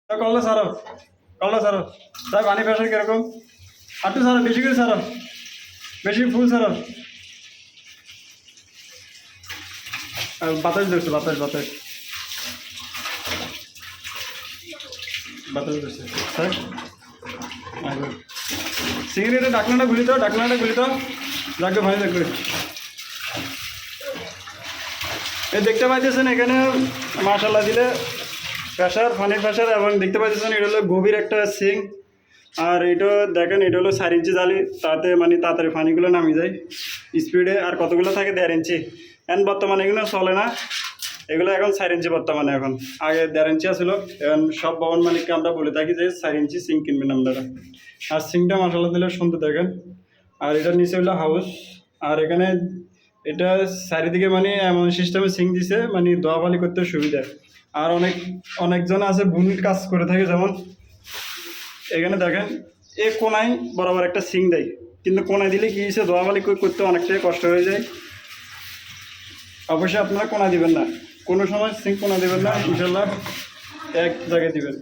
কলটা সারো, কলটা সারো। তাই পানি প্রেশার কিরকম? আটটু সারো, বেশি করে সারো, বেশি ফুল সারো। বাতাস ধরছে, বাতাস বাতাস বাতাস ধরছে। স্যার সিগারেটের ঢাকনাটা খুলি তো, ঢাকনাটা খুলি তো, যাকে ভাই দেখবে। এই দেখতে পাইতেছেন এখানে মাশাল্লাহ দিলে প্রেশার, পানির প্রেশার, এবং দেখতে পাইতেছেন এটা হলো গভীর একটা সিং। আর এটা দেখেন, এটা হলো 4 ইঞ্চি জালি, তাতে মানে তাড়াতাড়ি পানিগুলো নামি যায় স্পিডে। আর কতগুলো থাকে 1.5 ইঞ্চি। এখন বর্তমানে এগুলো চলে না, এগুলো এখন 4 ইঞ্চি বর্তমানে। এখন আগে 1.5 ইঞ্চি আসলো। এখন সব ভবন মালিককে আমরা বলে থাকি যে 4 ইঞ্চি সিং কিনবেন আপনারা। আর সিংটা মাশাল্লাহ দিলে সুন্দর দেখেন। আর এটার নিচে হলো হাউস। আর এখানে এটা চারিদিকে মানে এমন সিস্টেমে সিং দিছে, মানে ধোয়াবালি করতে সুবিধা। আর অনেকজন আছে বুনির কাজ করে থাকে, যেমন এখানে দেখেন এ কোনায় বরাবর একটা সিং দেয়, কিন্তু কোনায় দিলে কি হয়েছে, ধোয়াবালি করতে অনেকটাই কষ্ট হয়ে যায়। অবশ্যই আপনারা কোনা দিবেন না, কোনো সময় সিং কোনা দিবেন না, ইনশাল্লাহ এক জায়গায় দিবেন।